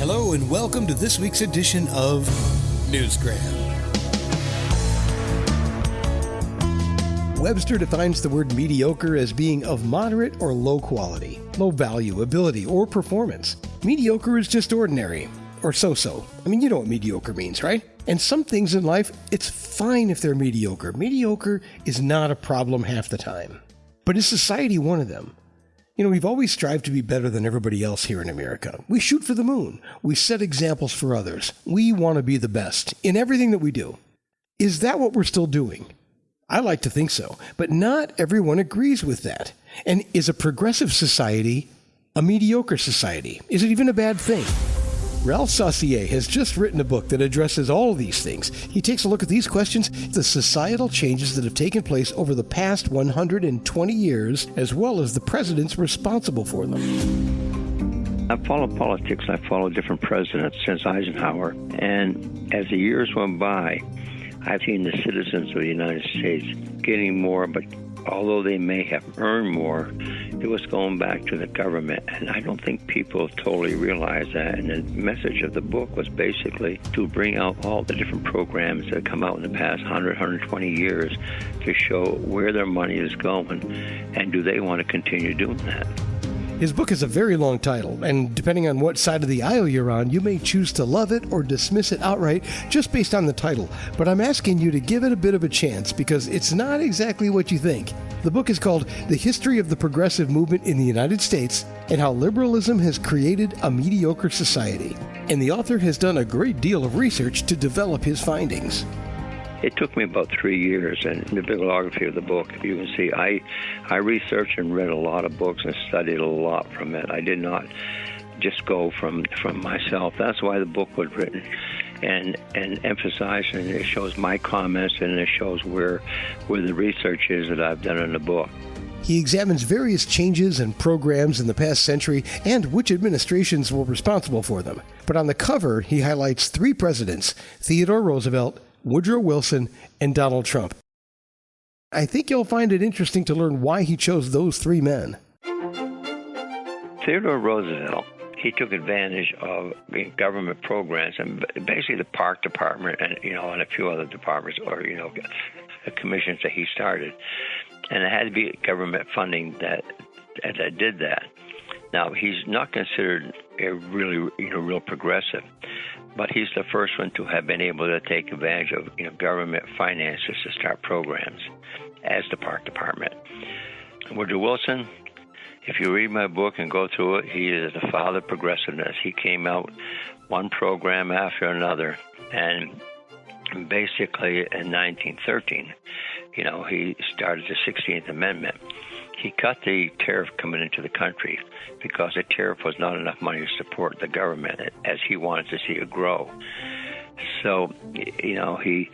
Hello and welcome to this week's edition of Newsgram. Webster defines the word mediocre as being of moderate or low quality, low value, ability, or performance. Mediocre is just ordinary, or so-so. I mean, you know what mediocre means, right? And some things in life, it's fine if they're mediocre. Mediocre is not a problem half the time. But is society one of them? You know, we've always strived to be better than everybody else here in America. We shoot for the moon. We set examples for others. We want to be the best in everything that we do. Is that what we're still doing? I like to think so, but not everyone agrees with that. And is a progressive society a mediocre society? Is it even a bad thing? Ralph Saucier has just written a book that addresses all of these things. He takes a look at these questions, the societal changes that have taken place over the past 120 years, as well as the presidents responsible for them. I've followed politics. I've followed different presidents since Eisenhower. And as the years went by, I've seen the citizens of the United States getting more, but although they may have earned more, it was going back to the government. And I don't think people totally realize that. And the message of the book was basically to bring out all the different programs that have come out in the past 100, 120 years to show where their money is going and do they want to continue doing that. His book has a very long title, and depending on what side of the aisle you're on, you may choose to love it or dismiss it outright just based on the title. But I'm asking you to give it a bit of a chance because it's not exactly what you think. The book is called The History of the Progressive Movement in the United States and How Liberalism Has Created a Mediocre Society. And the author has done a great deal of research to develop his findings. It took me about 3 years, and in the bibliography of the book, you can see I researched and read a lot of books and studied a lot from it. I did not just go from myself. That's why the book was written, and emphasized, and it shows my comments, and it shows where the research is that I've done in the book. He examines various changes and programs in the past century and which administrations were responsible for them. But on the cover, he highlights 3 presidents, Theodore Roosevelt, Woodrow Wilson, and Donald Trump. I think you'll find it interesting to learn why he chose those 3 men. Theodore Roosevelt, he took advantage of government programs and basically the Park Department and a few other departments or commissions that he started, and it had to be government funding that did that. Now, he's not considered a really real progressive, but he's the first one to have been able to take advantage of government finances to start programs as the Park Department. Woodrow Wilson, if you read my book and go through it, he is the father of progressiveness. He came out one program after another, and basically in 1913, he started the 16th Amendment. He cut the tariff coming into the country because the tariff was not enough money to support the government as he wanted to see it grow. So, he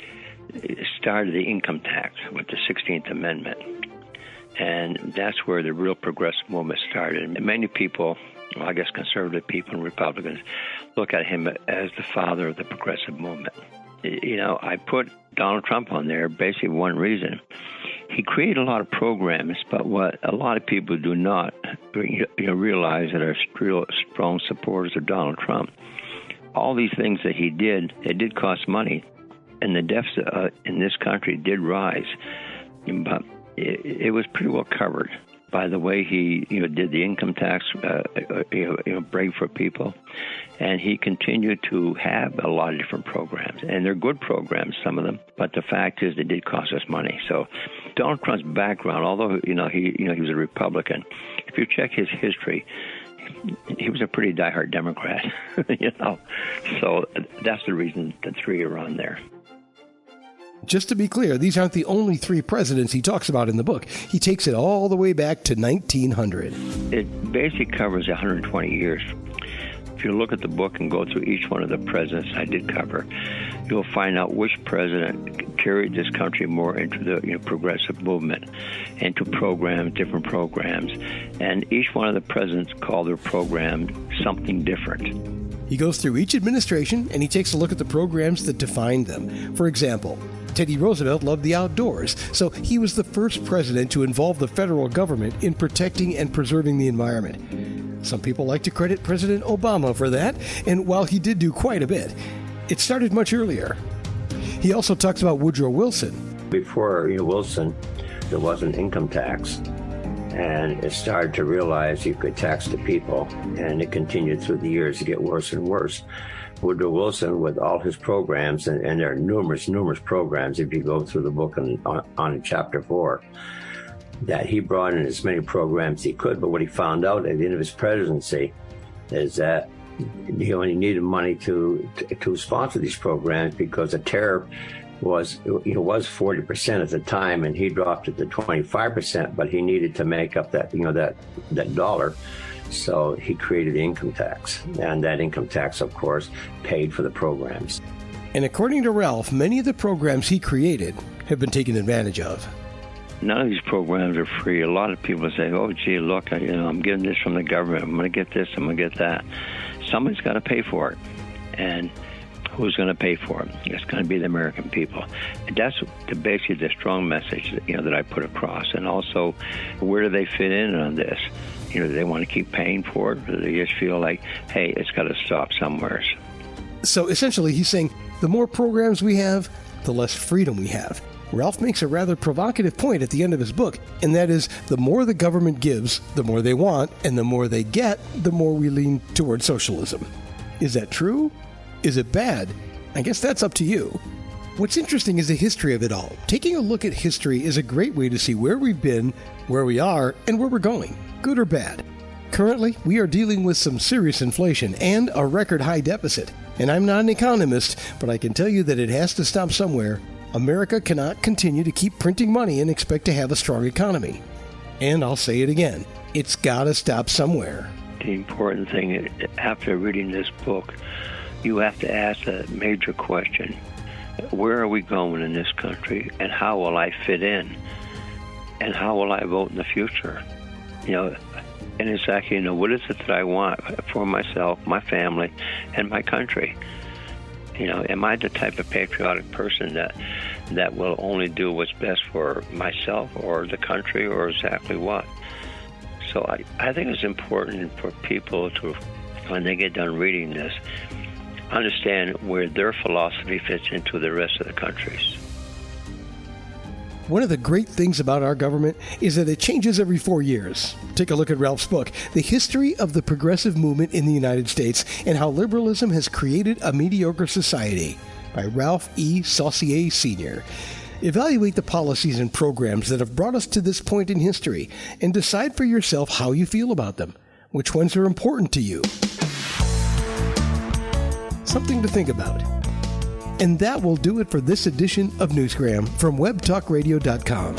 started the income tax with the 16th Amendment. And that's where the real progressive movement started. And many people, I guess conservative people and Republicans, look at him as the father of the progressive movement. I put Donald Trump on there basically one reason. He created a lot of programs, but what a lot of people do not realize that are real strong supporters of Donald Trump, all these things that he did, it did cost money, and the deficit in this country did rise, but it was pretty well covered by the way he did the income tax break for people, and he continued to have a lot of different programs, and they're good programs, some of them, but the fact is they did cost us money. So Donald Trump's background, although he was a Republican, if you check his history, he was a pretty diehard Democrat, so that's the reason the 3 are on there. Just to be clear, these aren't the only 3 presidents he talks about in the book. He takes it all the way back to 1900. It basically covers 120 years. If you look at the book and go through each one of the presidents I did cover, you'll find out which president carried this country more into the progressive movement, into different programs. And each one of the presidents called their program something different. He goes through each administration and he takes a look at the programs that defined them. For example, Teddy Roosevelt loved the outdoors, so he was the first president to involve the federal government in protecting and preserving the environment. Some people like to credit President Obama for that, and while he did do quite a bit, it started much earlier. He also talks about Woodrow Wilson. Before Wilson, there was an income tax, and it started to realize you could tax the people, and it continued through the years to get worse and worse. Woodrow Wilson, with all his programs, and there are numerous programs, if you go through the book on chapter 4, that he brought in as many programs as he could. But what he found out at the end of his presidency is that he only needed money to sponsor these programs, because the tariff was 40% at the time, and he dropped it to 25%. But he needed to make up that that dollar. So he created the income tax, and that income tax, of course, paid for the programs. And according to Ralph, many of the programs he created have been taken advantage of. None of these programs are free. A lot of people say, oh, gee, look, I'm getting this from the government. I'm going to get this, I'm going to get that. Somebody's got to pay for it. And who's going to pay for it? It's going to be the American people. And that's basically the strong message that I put across. And also, where do they fit in on this? Do they want to keep paying for it? Or do they just feel like, hey, it's got to stop somewhere? So essentially, he's saying the more programs we have, the less freedom we have. Ralph makes a rather provocative point at the end of his book, and that is, the more the government gives, the more they want, and the more they get, the more we lean toward socialism. Is that true? Is it bad? I guess that's up to you. What's interesting is the history of it all. Taking a look at history is a great way to see where we've been, where we are, and where we're going, good or bad. Currently, we are dealing with some serious inflation and a record high deficit. And I'm not an economist, but I can tell you that it has to stop somewhere. America cannot continue to keep printing money and expect to have a strong economy. And I'll say it again, it's got to stop somewhere. The important thing, after reading this book, you have to ask a major question. Where are we going in this country, and how will I fit in? And how will I vote in the future? And it's actually, what is it that I want for myself, my family, and my country? Am I the type of patriotic person that will only do what's best for myself or the country, or exactly what? So I think it's important for people to, when they get done reading this, understand where their philosophy fits into the rest of the country's. One of the great things about our government is that it changes every 4 years. Take a look at Ralph's book, The History of the Progressive Movement in the United States and How Liberalism Has Created a Mediocre Society, by Ralph E. Saucier Sr. Evaluate the policies and programs that have brought us to this point in history and decide for yourself how you feel about them. Which ones are important to you? Something to think about. And that will do it for this edition of Newsgram from webtalkradio.com.